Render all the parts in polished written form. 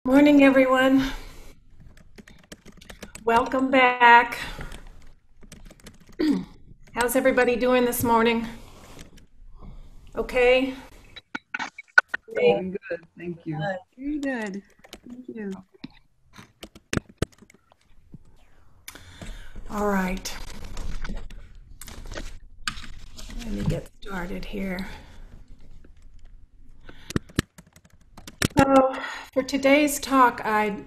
Morning, everyone. Welcome back. How's everybody doing this morning? Okay? Doing good, thank you. Very good. Thank you. All right. Let me get started here. So, for today's talk, I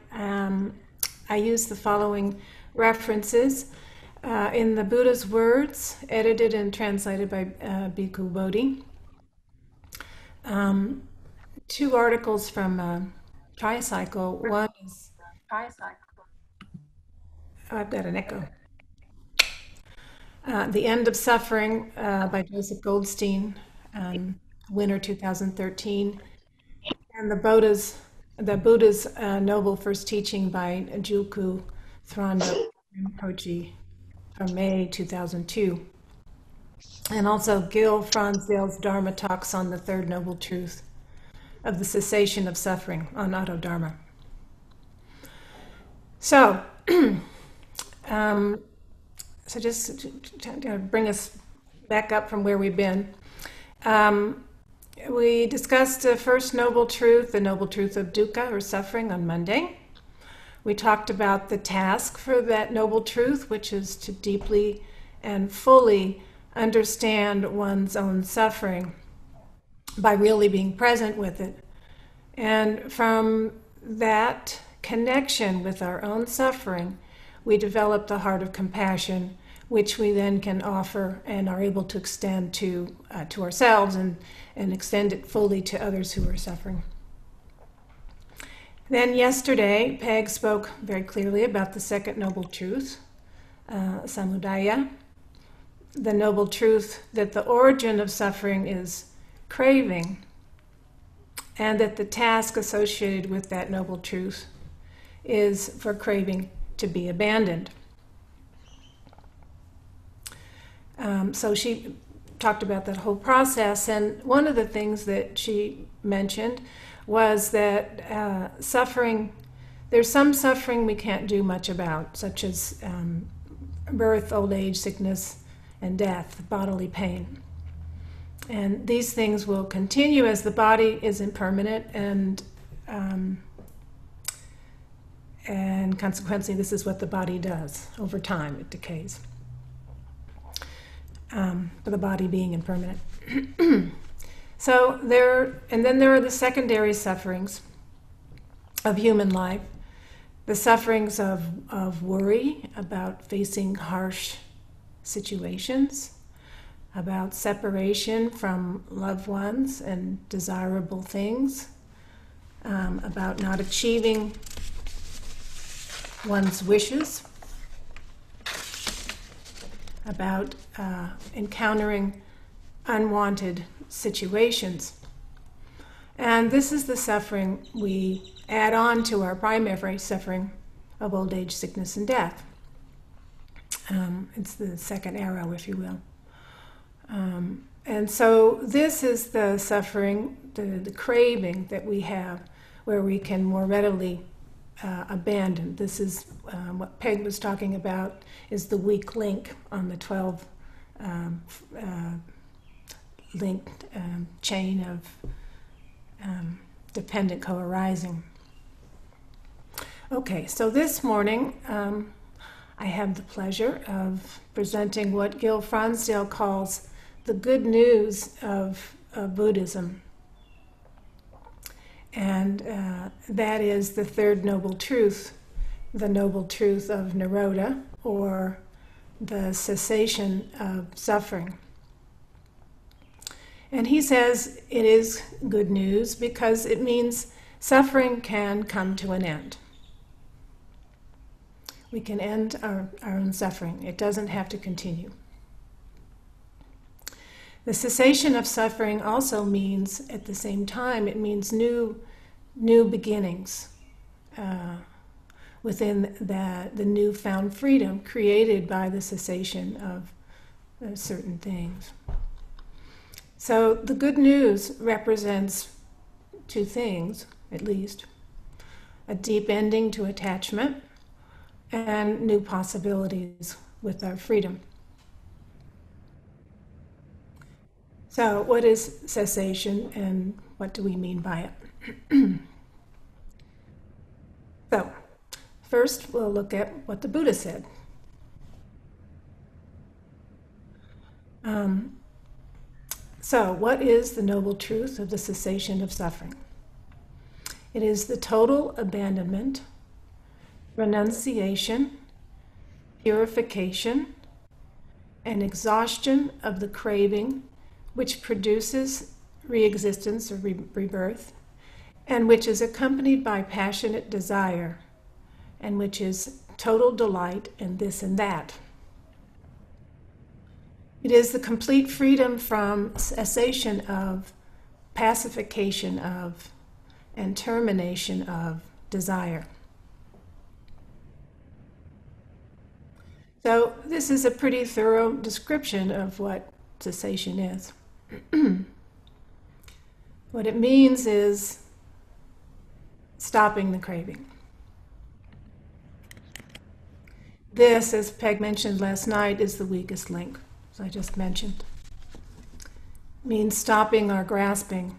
use the following references in the Buddha's Words, edited and translated by Bhikkhu Bodhi. Two articles from Tricycle. One is, oh, I've got an echo. The End of Suffering by Joseph Goldstein, winter 2013, and the Buddha's Noble First Teaching by Julku Thronda Rinpoche from May 2002, and also Gil Fronsdale's Dharma Talks on the Third Noble Truth of the Cessation of Suffering on Auto Dharma. So, So just to bring us back up from where we've been, we discussed the first noble truth, the noble truth of dukkha or suffering, on Monday. We talked about the task for that noble truth, which is to deeply and fully understand one's own suffering by really being present with it. And from that connection with our own suffering, we develop the heart of compassion, which we then can offer and are able to extend to ourselves and extend it fully to others who are suffering. Then yesterday, Peg spoke very clearly about the second noble truth, samudaya, the noble truth that the origin of suffering is craving, and that the task associated with that noble truth is for craving to be abandoned. So she talked about that whole process, and one of the things that she mentioned was that suffering, there's some suffering we can't do much about, such as birth, old age, sickness, and death, bodily pain. And these things will continue as the body is impermanent, and consequently, this is what the body does over time. It decays. For the body being impermanent. Then there are the secondary sufferings of human life, the sufferings of worry about facing harsh situations, about separation from loved ones and desirable things, about not achieving one's wishes, about encountering unwanted situations. And this is the suffering we add on to our primary suffering of old age, sickness, and death. It's the second arrow, if you will. And so this is the suffering, the craving that we have, where we can more readily abandon. This is what Peg was talking about, is the weak link on the 12 linked chain of dependent co-arising. Okay, so this morning I have the pleasure of presenting what Gil Fronsdale calls the good news of Buddhism. And that is the third noble truth, the noble truth of Nirodha, or the cessation of suffering. And he says it is good news because it means suffering can come to an end. We can end our own suffering. It doesn't have to continue. The cessation of suffering also means, at the same time, it means new beginnings within the newfound freedom created by the cessation of certain things. So the good news represents two things, at least. a deep ending to attachment, and new possibilities with our freedom. So, what is cessation and what do we mean by it? So, first we'll look at what the Buddha said. So, what is the noble truth of the cessation of suffering? It is the total abandonment, renunciation, purification, and exhaustion of the craving which produces re-existence or rebirth, and which is accompanied by passionate desire, and which is total delight in this and that. It is the complete freedom from cessation of, pacification of, and termination of desire. So this is a pretty thorough description of what cessation is. What it means is stopping the craving. This, as Peg mentioned last night, is the weakest link, as I just mentioned. It means stopping our grasping,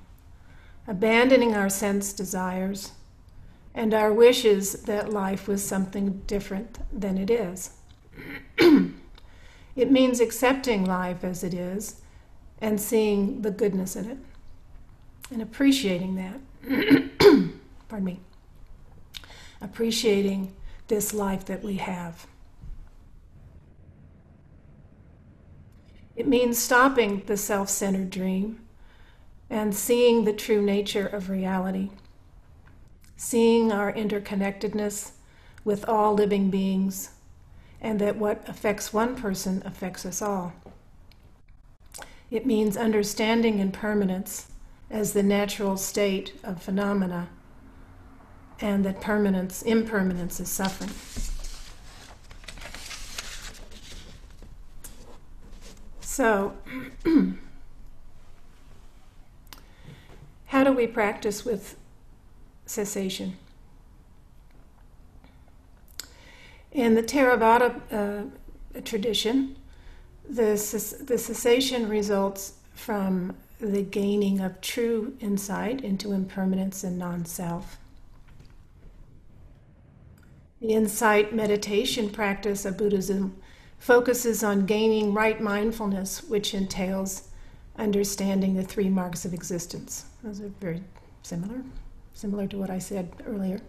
abandoning our sense desires, and our wishes that life was something different than it is. It means accepting life as it is and seeing the goodness in it and appreciating that. Pardon me. Appreciating this life that we have. It means stopping the self-centered dream and seeing the true nature of reality, seeing our interconnectedness with all living beings, and that what affects one person affects us all. It means understanding impermanence as the natural state of phenomena, and that impermanence is suffering. So, how do we practice with cessation? In the Theravada tradition, the cessation results from the gaining of true insight into impermanence and non-self. The insight meditation practice of Buddhism focuses on gaining right mindfulness, which entails understanding the 3 marks of existence. Those are very similar to what I said earlier.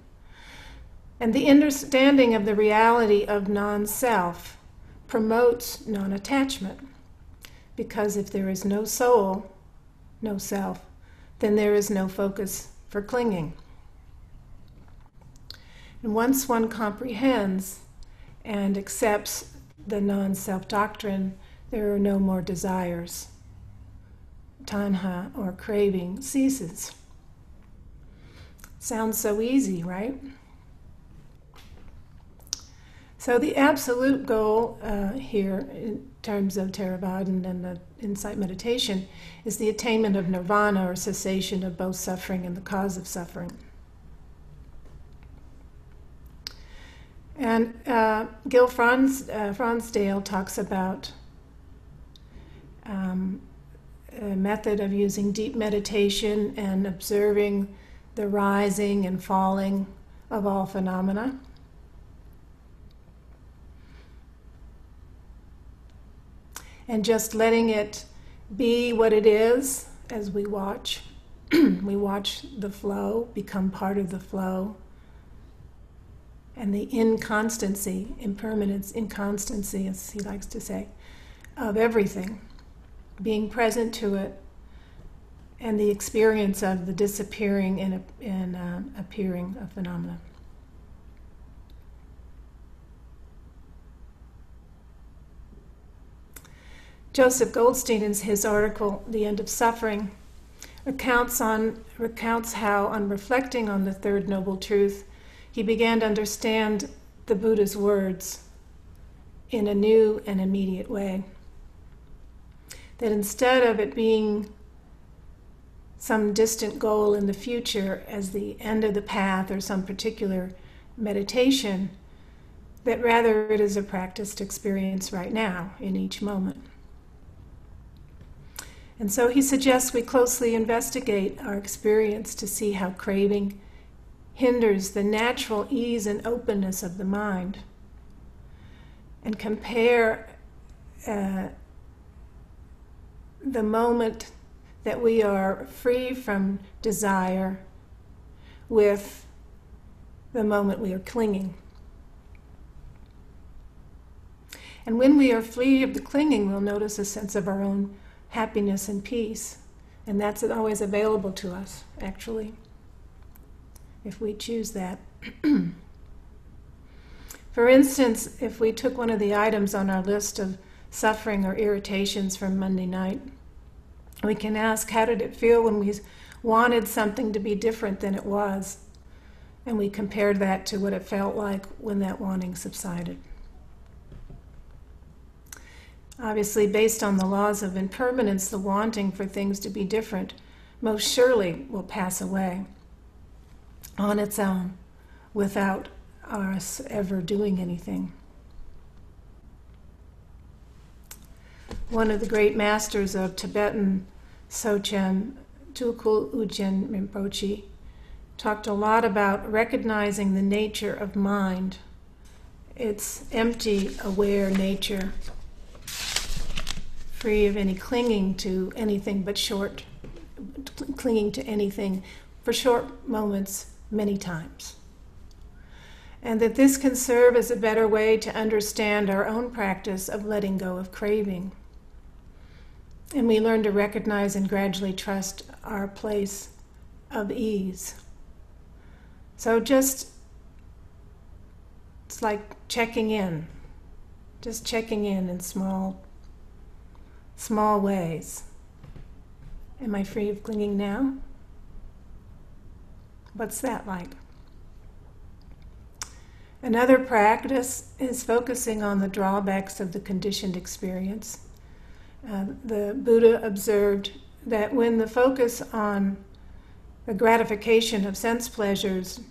And the understanding of the reality of non-self promotes non-attachment, because if there is no soul, no self, then there is no focus for clinging. And once one comprehends and accepts the non-self doctrine, there are no more desires. Tanha, or craving, ceases. Sounds so easy, right? So the absolute goal here, in terms of Theravada and the insight meditation, is the attainment of nirvana, or cessation of both suffering and the cause of suffering. And Gil Fronsdale talks about a method of using deep meditation and observing the rising and falling of all phenomena. And just letting it be what it is as we watch. We watch the flow, become part of the flow. And the inconstancy, impermanence, inconstancy, as he likes to say, of everything, being present to it, and the experience of the disappearing and appearing of phenomena. Joseph Goldstein, in his article, The End of Suffering, recounts how, on reflecting on the Third Noble Truth, he began to understand the Buddha's words in a new and immediate way. That instead of it being some distant goal in the future as the end of the path or some particular meditation, that rather it is a practiced experience right now in each moment. And so he suggests we closely investigate our experience to see how craving hinders the natural ease and openness of the mind, and compare the moment that we are free from desire with the moment we are clinging. And when we are free of the clinging, we'll notice a sense of our own happiness and peace. And that's always available to us, actually, if we choose that. For instance, if we took one of the items on our list of suffering or irritations from Monday night, we can ask, how did it feel when we wanted something to be different than it was? And we compared that to what it felt like when that wanting subsided. Obviously, based on the laws of impermanence, the wanting for things to be different most surely will pass away on its own without us ever doing anything. One of the great masters of Tibetan Sochen, Tulku Ujin Rinpoche, talked a lot about recognizing the nature of mind, its empty, aware nature, free of any clinging to anything but clinging to anything for short moments many times. And that this can serve as a better way to understand our own practice of letting go of craving. And we learn to recognize and gradually trust our place of ease. So it's like checking in, just checking in small ways. Am I free of clinging now? What's that like? Another practice is focusing on the drawbacks of the conditioned experience. The Buddha observed that when the focus on the gratification of sense pleasures,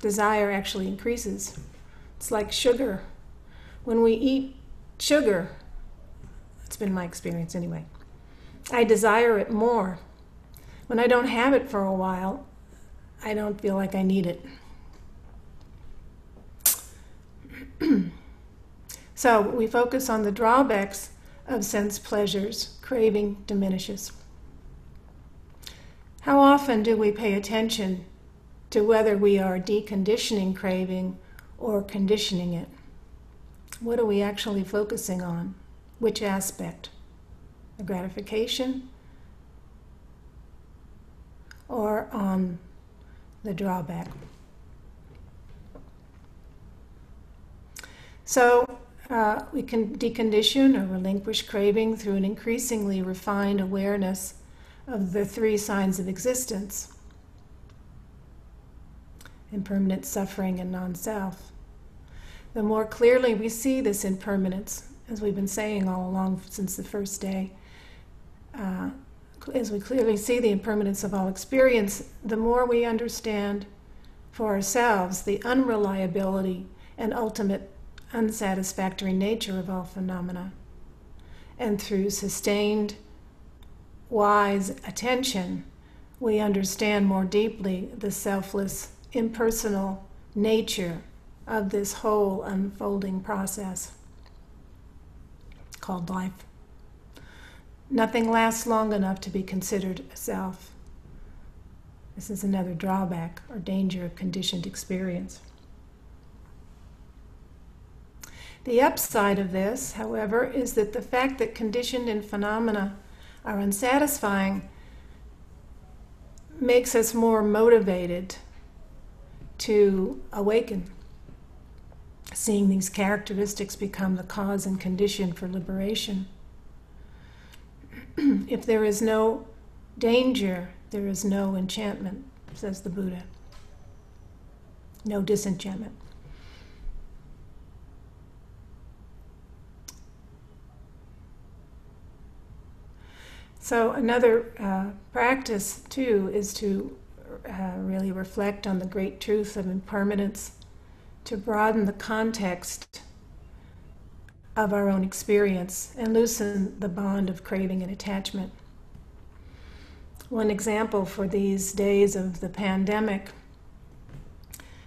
desire actually increases. It's like sugar. When we eat sugar, it's been my experience anyway, I desire it more. When I don't have it for a while, I don't feel like I need it. So we focus on the drawbacks of sense pleasures, craving diminishes. How often do we pay attention to whether we are deconditioning craving or conditioning it? What are we actually focusing on? Which aspect? The gratification or on the drawback? So we can decondition or relinquish craving through an increasingly refined awareness of the three signs of existence: impermanent, suffering, and non-self. The more clearly we see this impermanence, as we've been saying all along since the first day, as we clearly see the impermanence of all experience, the more we understand for ourselves the unreliability and ultimate unsatisfactory nature of all phenomena. And through sustained, wise attention, we understand more deeply the selfless, impersonal nature of this whole unfolding process called life. Nothing lasts long enough to be considered a self. This is another drawback or danger of conditioned experience. The upside of this, however, is that the fact that conditioned and phenomena are unsatisfying makes us more motivated to awaken. Seeing these characteristics become the cause and condition for liberation. If there is no danger, there is no enchantment, says the Buddha. No disenchantment. So another practice, too, is to really reflect on the great truth of impermanence, to broaden the context of our own experience and loosen the bond of craving and attachment. One example for these days of the pandemic,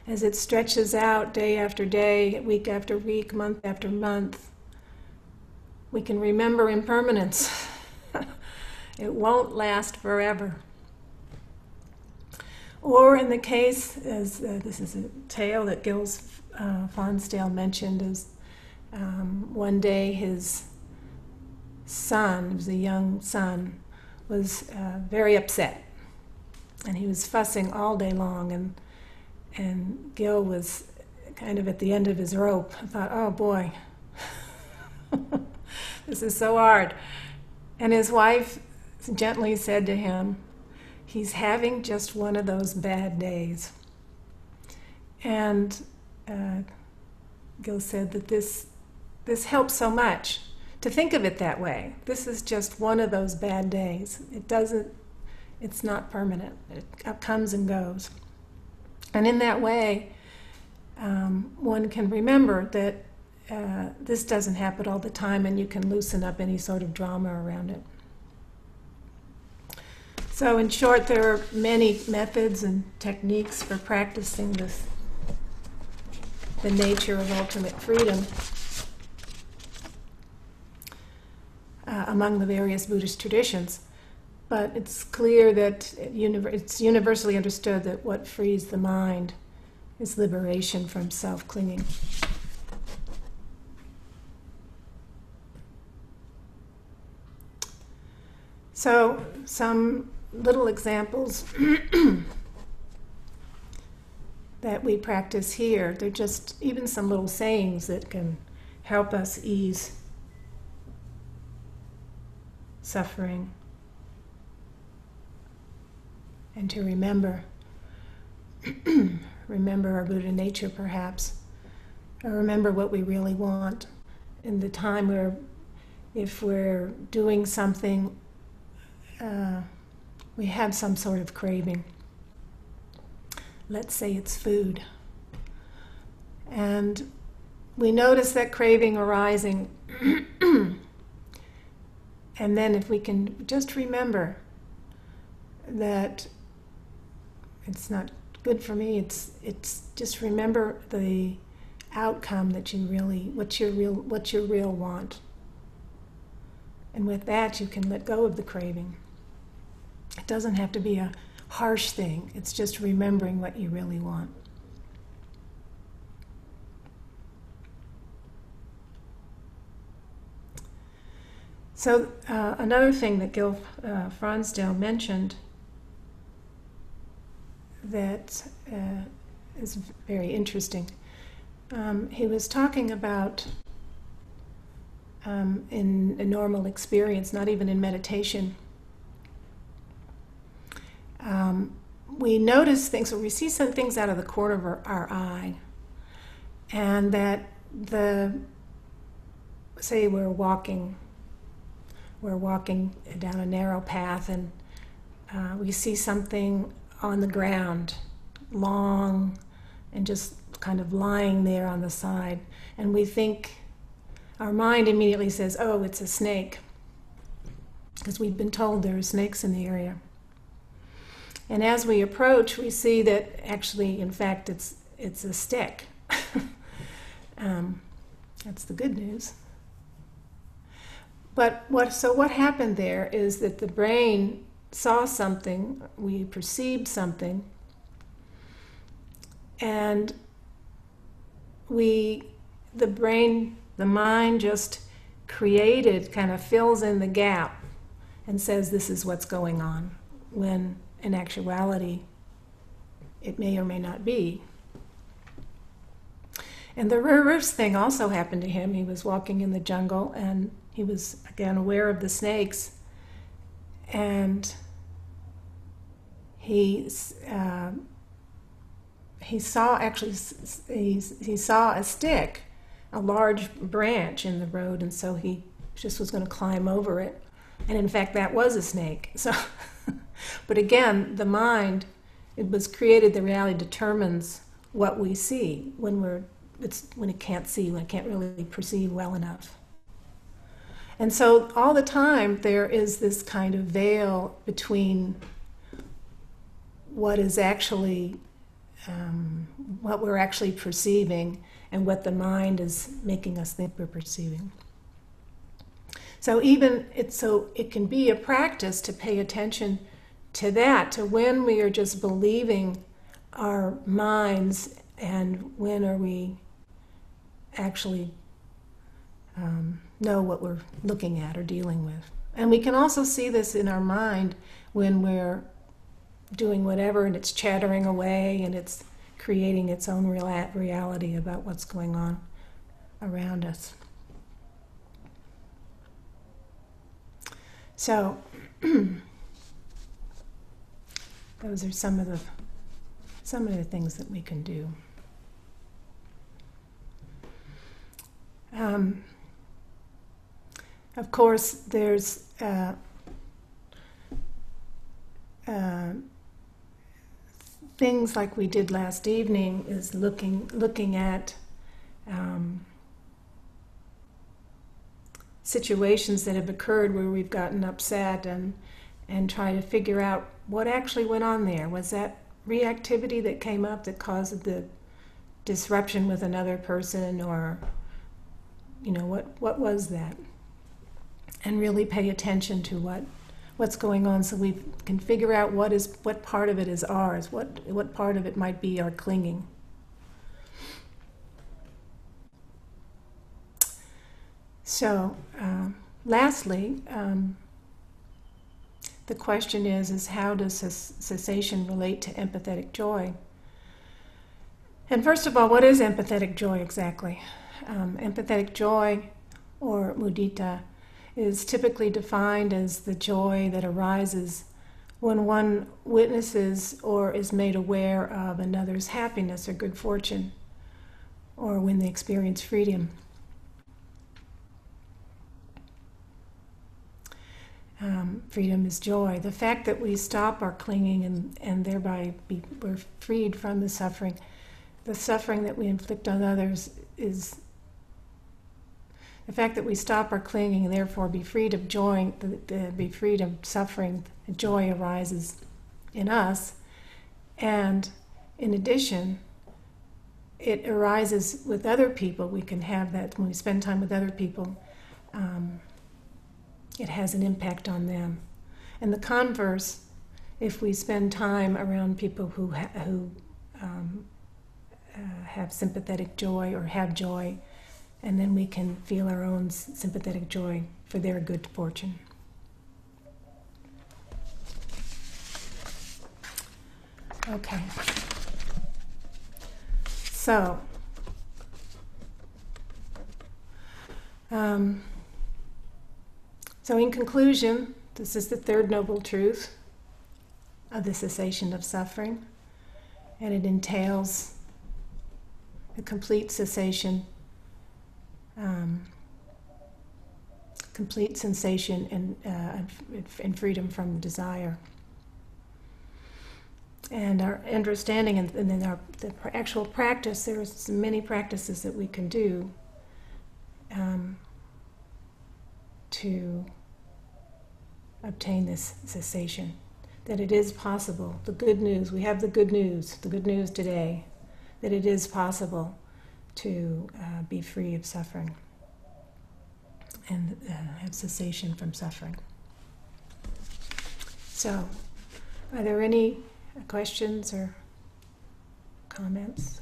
as it stretches out day after day, week after week, month after month, we can remember impermanence. It won't last forever. Or in the case, as this is a tale that Gilles Fonsdale mentioned, is one day his son, he was a young son, was very upset, and he was fussing all day long, and Gil was kind of at the end of his rope. I thought, oh boy, this is so hard. And his wife gently said to him, he's having just one of those bad days. And Gil said that this helps so much to think of it that way. This is just one of those bad days. It's not permanent. It comes and goes. And in that way, one can remember that this doesn't happen all the time, and you can loosen up any sort of drama around it. So in short, there are many methods and techniques for practicing the nature of ultimate freedom among the various Buddhist traditions. But it's clear that it's universally understood that what frees the mind is liberation from self-clinging. So some little examples that we practice here, they're just even some little sayings that can help us ease suffering and to remember our Buddha nature, perhaps, or remember what we really want in the time where, if we're doing something, we have some sort of craving. Let's say it's food. And we notice that craving arising. And then if we can just remember that it's not good for me, it's just remember the outcome that you really, what's your real want. And with that, you can let go of the craving. It doesn't have to be a harsh thing. It's just remembering what you really want. So another thing that Gil Fronsdale mentioned that is very interesting. He was talking about in a normal experience, not even in meditation, we notice things, or we see some things out of the corner of our eye, and that say we're walking down a narrow path, and we see something on the ground, long, and just kind of lying there on the side, and we think, our mind immediately says, oh, it's a snake, because we've been told there are snakes in the area. And as we approach, we see that actually, in fact, it's a stick. That's the good news. But what happened there is that the brain saw something, we perceived something, and the mind just created, kind of fills in the gap and says this is what's going on, when in actuality it may or may not be. And the reverse thing also happened to him. He was walking in the jungle, and he was again aware of the snakes, and he saw a stick, a large branch in the road, and so he just was going to climb over it. And in fact, that was a snake. So, but again, the mind, it was created, the reality determines what we see when when it can't see, when it can't really perceive well enough. And so all the time there is this kind of veil between what is actually, what we're actually perceiving and what the mind is making us think we're perceiving. So it can be a practice to pay attention to that, to when we are just believing our minds and when are we actually know what we're looking at or dealing with. And we can also see this in our mind when we're doing whatever and it's chattering away and it's creating its own reality about what's going on around us. So those are some of the things that we can do. Of course, there's things like we did last evening is looking at situations that have occurred where we've gotten upset and try to figure out what actually went on there. Was that reactivity that came up that caused the disruption with another person, or what was that? And really pay attention to what's going on, so we can figure out what part of it is ours, what part of it might be our clinging. So, lastly, the question is how does cessation relate to empathetic joy? And first of all, what is empathetic joy exactly? Empathetic joy, or mudita, is typically defined as the joy that arises when one witnesses or is made aware of another's happiness or good fortune, or when they experience freedom. Freedom is joy. The fact that we stop our clinging and thereby we're freed from the suffering that we inflict on others is the fact that we stop our clinging and therefore be freed of joy, be freed of suffering. Joy arises in us, and in addition, it arises with other people. We can have that when we spend time with other people. It has an impact on them. And the converse, if we spend time around people who have sympathetic joy or have joy, and then we can feel our own sympathetic joy for their good fortune. Okay. So, in conclusion, this is the third noble truth of the cessation of suffering, and it entails a complete cessation, complete sensation and freedom from desire. And our understanding, and then the actual practice, there are many practices that we can do to obtain this cessation, that it is possible. The good news, we have the good news today, that it is possible to be free of suffering and have cessation from suffering. So, are there any questions or comments?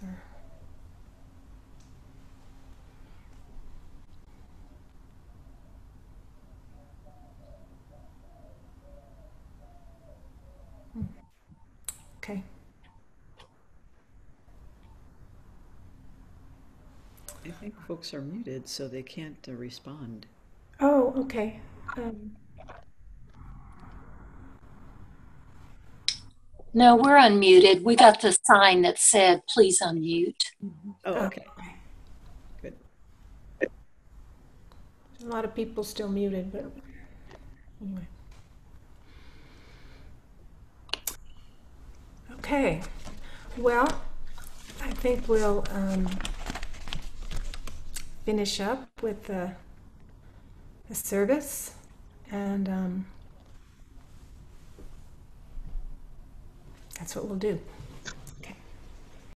Okay. I think folks are muted, so they can't respond. Oh, okay. No, we're unmuted. We got the sign that said, please unmute. Oh, okay. Good. A lot of people still muted, but Anyway. Okay. Well, I think we'll finish up with the service, and that's what we'll do.